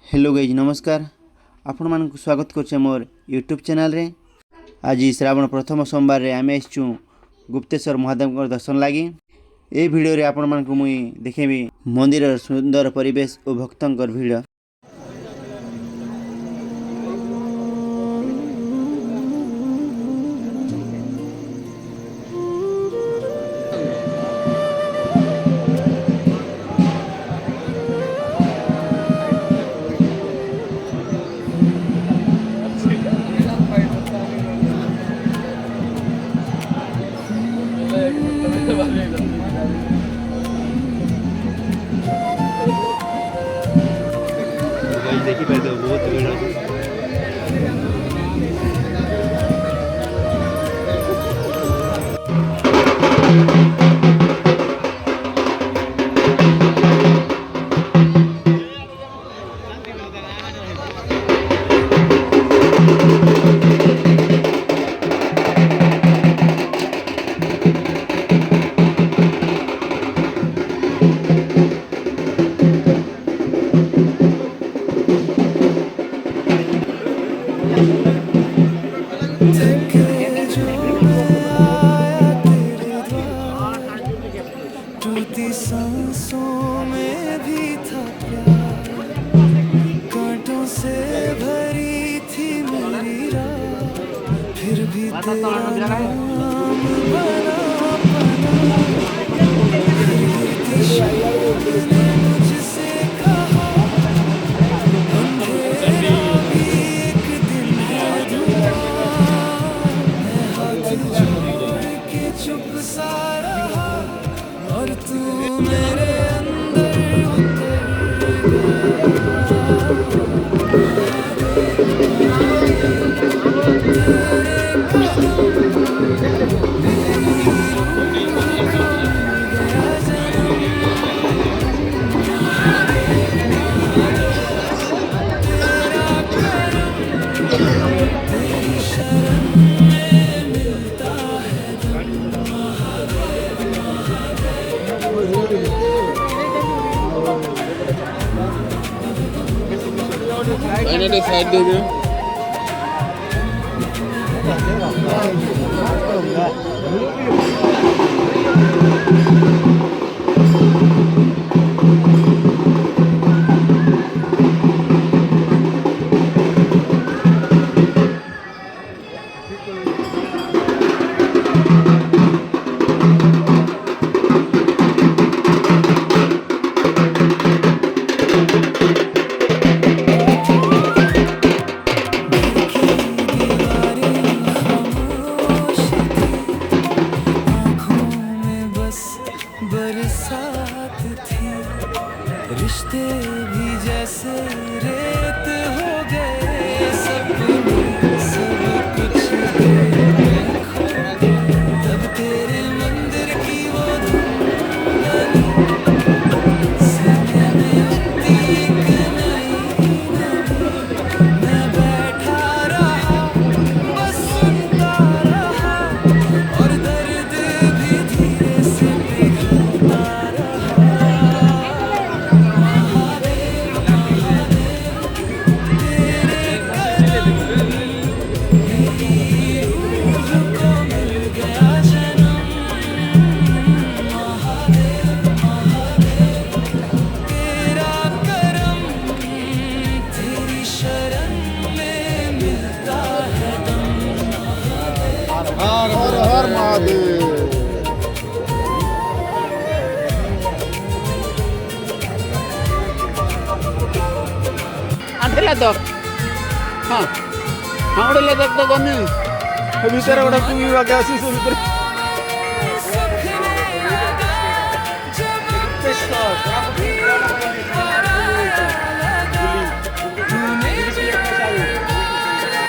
Hello guys नमस्कार आपण मानक स्वागत करछे मोर यूट्यूब चैनल रे। आज श्रावण प्रथम सोमवार रे आमे आइछु गुप्तेश्वर महादेव दर्शन लगी। ए वीडियो रे आपण मानक मुई देखेबी मंदिर सुंदर परिवेश और भक्तंकर भीड़। देखी पाए तो बहुत भीड़ सांसों में भी था प्यार, कांटों से भरी थी मेरी राह, फिर भी तेरा नाम बना मुझसे कहा अंधेरा भी एक दिन है धुआं। मैं हाथ जोड़ के चुप सा रहा और तू मेरे अंदर साइड दे दो। बरसात थी, रिश्ते भी जैसे रेत हो गए, सपने सब कुछ खो गए। तब तेरे मंदिर की वो धुन सीने में उठती एक नई नमी। मैं बैठा रहा बस सुनता रहा और दर्द भी धीरे से पिघलता रहा। महादेव महादेव तेरे कदम मेरी रूह को मिल गया जन्म। महादेव महादेव तेरा करम, तेरी शरण में मिलता है दम। हर हर हर महादेव। आंटे लदक हाँ हाँ गोटे लदक तो गनी भितर गोटे पुई बाकी आसी से भितर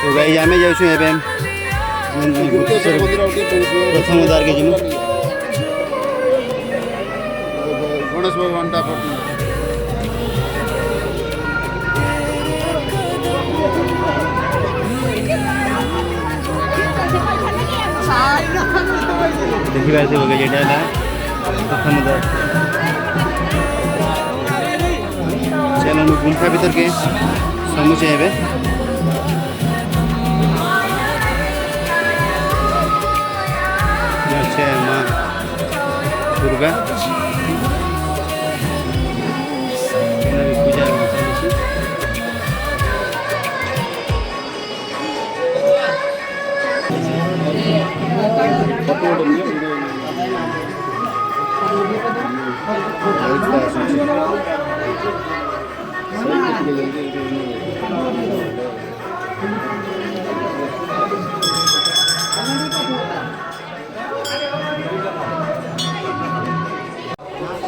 तो गाइज आमे जाउछु एबे प्रथम द्वार के जिमु गणेश भगवान टा पटी देखिए ऐसे हो गया जेटा प्रथम द्वार। गुंफा भीतर के समूचे हेबे अच्छे माँ दुर्गा पूजा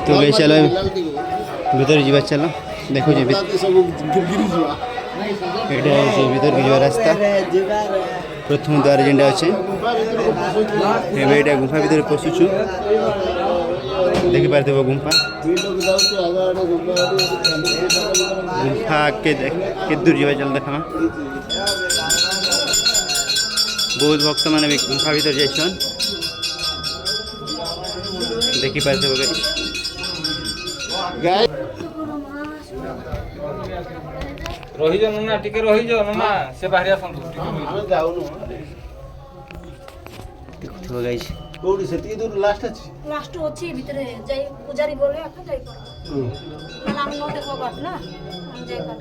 तो गई चलो भीतर जीवा चलो देखो जे सब गिरी जुआ एटा से भीतर के जीवा रास्ता प्रथम द्वार जेंडा अच्छे एबे एटा गुफा भीतर पसुछु देखि पारते गुफा गुफा के दूर जीवा चल देखा बहुत भक्त माने भी गुफा भीतर जाइछन देखि पारते गाय रही जाओ ना टिके रही जाओ ना से बाहर आसंतु ଆମେ ଯାଉନୁ देखो गाइस କୋଉଠି ସେତିକି ଦୂର ଲାଷ୍ଟ ଅଛି ଲାଷ୍ଟ ଅଛି ଭିତରେ ଯାଇ ପୂଜାରୀ ବୋଲେ ଆକା ଯାଇ ପାର ମାନେ ଆମେ ନ ଦେଖ ବାଟ ନା ଆମେ ଯାଇ ପାର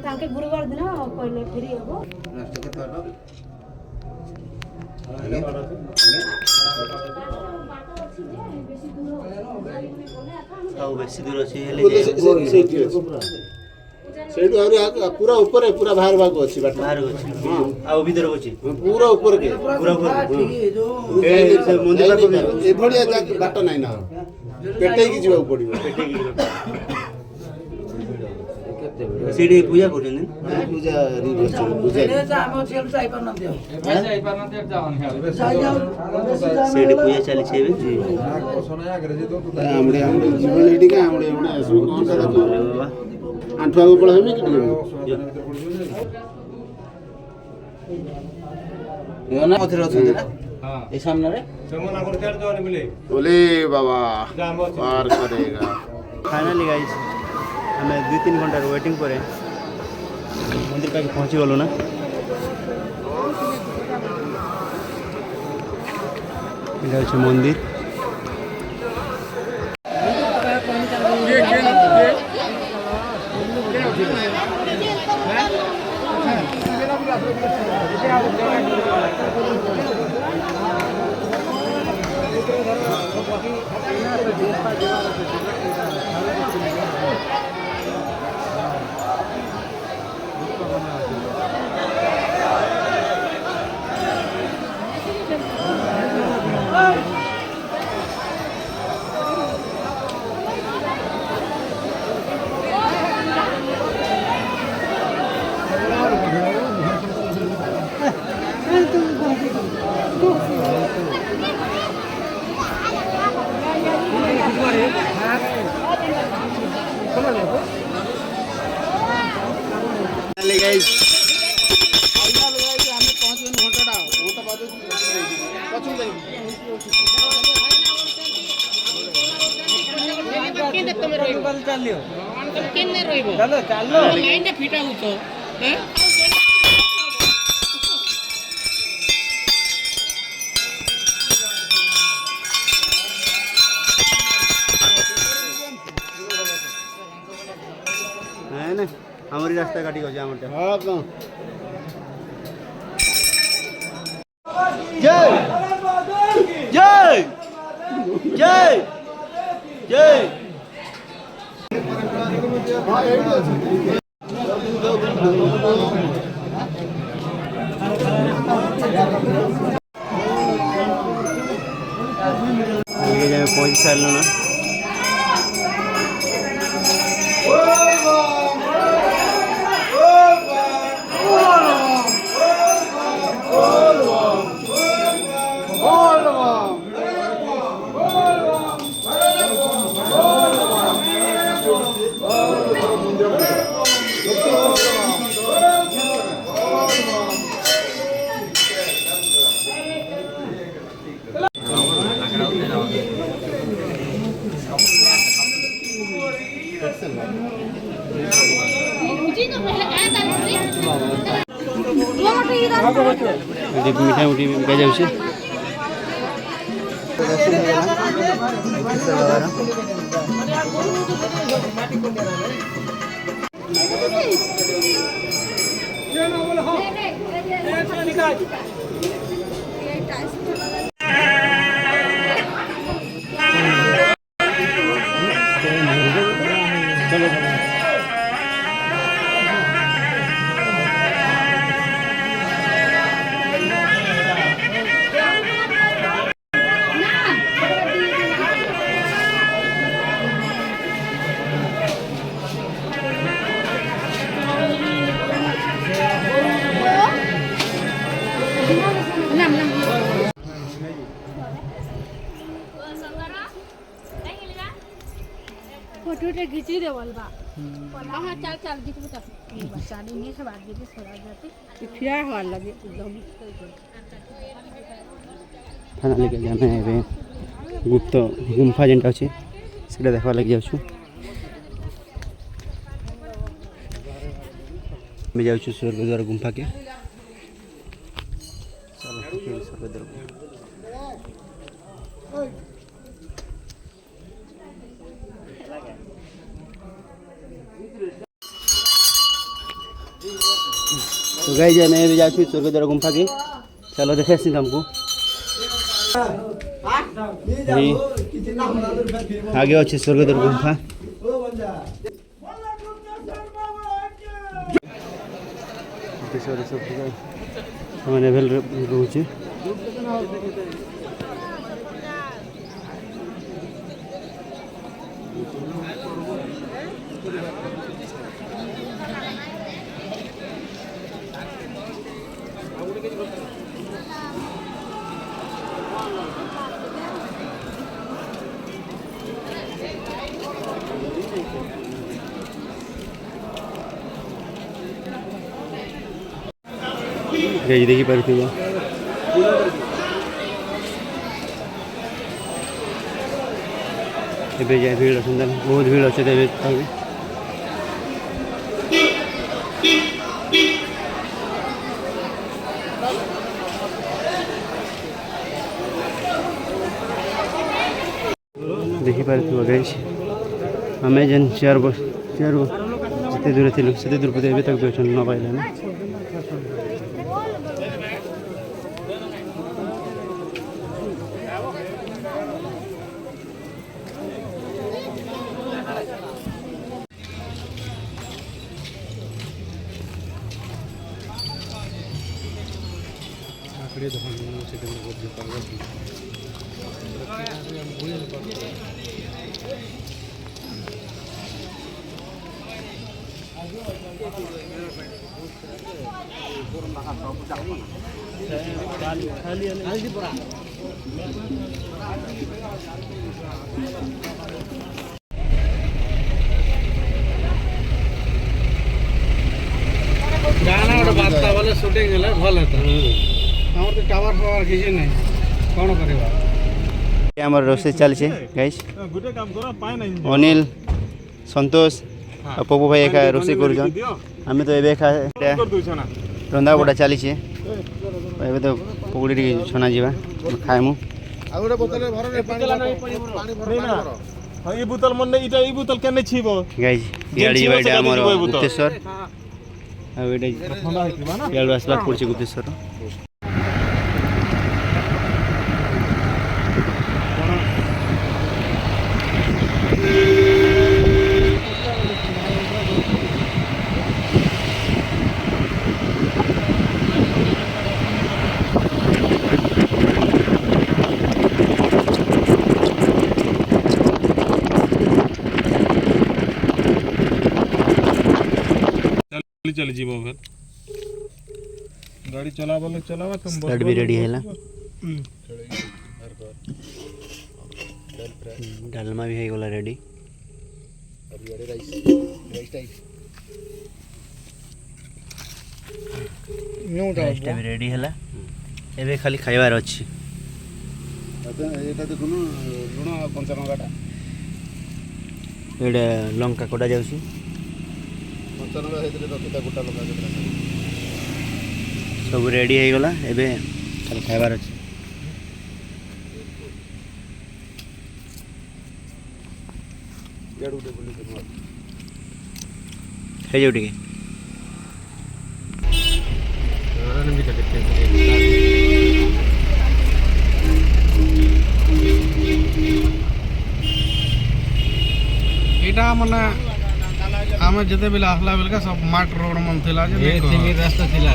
ତାଙ୍କେ ଗୁରୁବାର ଦିନ କହିଲେ ଫେରି ହବ लास्ट के तो बेसी दूर अच्छे ସେଇଠୁ ଆହୁରି ପୁରା ଉପରେ ପୁରା ବାହାରବାକୁ ଅଛି ବାଟ बाहर अच्छे आ भीतर अच्छे ପୁରା ଉପରେ କେ पूरा मंदिर ଏଭଳିଆ ବାଟ ନାହିଁ ନା ପେଟେଇକି ଯିବାକୁ ପଡିବ सीढ़ी पूजा करछन ପୂଜା ପୂଜା सीढ़ी पूजा चली छे बे ଆମଡେ ଆମଡେ ଜୀବନ ଏଠିକି ଆମଡେ ଆମଡେ ଆସିବ କଣ ସାରା बाबा ଆଣ୍ଠୁ ଆଗକୁ ପଳେଇବି କି ଟିକେ योना मथरे अछन ना ए सामने रे बोले बाबा पार करेगा फाइनली गाइस हमें 2-3 घंटा वेटिंग करे मंदिर पाके पहुंची गलो ना এটা হচ্ছে মন্দির गाइस है ना हमारी रास्ता काटी गयो हमर हाँ कौन जय जय जय जय हाँ एठी ଅଛି ये जाए पहुंच साल ना ମିଠା ମୁଠି ବିକା ଯାଉଛି। फोटोटे खींची दे बोलबा हाँ चल चल दिखबो त साड़ी नहीं सब आगे के छोड़ा जाती फिर हवा लगे एकदम खाना लेके जाना है ଏବେ ଗୁପ୍ତ ଗୁମ୍ଫା ଯେନ୍ଟା ଅଛି ସେଇଟା ଦେଖିବା ଲାଗି ଯାଉଛୁ। ଆମେ ଯାଉଛୁ ସ୍ୱର୍ଗଦ୍ୱାର ଗୁମ୍ଫାକେ। ସ୍ୱର୍ଗଦ୍ୱାର तो गाइस मैं भी जाऊँ स्वर्गद्वार गुम्फा के। चलो देखे हमको आगे अच्छे स्वर्गद्वार गुम्फा। अवेलेबल रोचे गाइस देखी पारुथिबो एबे जाय भीड़ सुंदर बहुत भीड़ अच्छे देवे देखी पारुथिबो गाइस हमें जन चेयर जिते दूर थी से दूर पे एबे तक दर्शन न पाइले ना। गाना गोटे बार्ता बोले सुटिंग हेले भल हेता हमर तो टावर फावर किछि नै कोन करबा आमर रोषे चलছে गाइस अनिल संतोष और पप्पू भाई एका रोषे करूछन हमें तो एबे खा रंधा बड़ा चलीछे एबे तो पकड़ी छना जीवा खाएमु आ गोटे बोतल भर रे पानी भर हां ई बोतल मन इटा ई बोतल केने छीबो गाइस इयाडी जीवा एटा हमर गुप्तेश्वर आ एटा ठंडा हेतिबा ना इयाडू आसला पड़छे गुप्तेश्वर चल जीवो फिर गाड़ी चला बोले चलावा तुम स्टार्ट भी रेडी हैला डालमा भी है गोला रेडी राइसटा भी रेडी हैला एबे खाली खाइबार अछि एटा देखुनु लुण 55 टाका ଏଇଟା ଲଙ୍କା କଟା ଯାଉଛି। ପଞ୍ଚାନବେ ହେଇଥିଲେ ତ କେତେ ଗୋଟା ଲଙ୍କା କେତେ ସବୁ ରେଡ଼ି ହେଇଗଲା, ଏବେ ଖାଲି ଖାଇବାର ଅଛି। ଖାଇଯାଉ ଟିକେ। ଏଇଟା ମାନେ ଆମେ ଯେତେବେଳେ ଆସିଲା ବେଳକା ସବୁ ମାଟ ରୋଡ ମନ ଥିଲା ଯେ ରାସ୍ତା ଥିଲା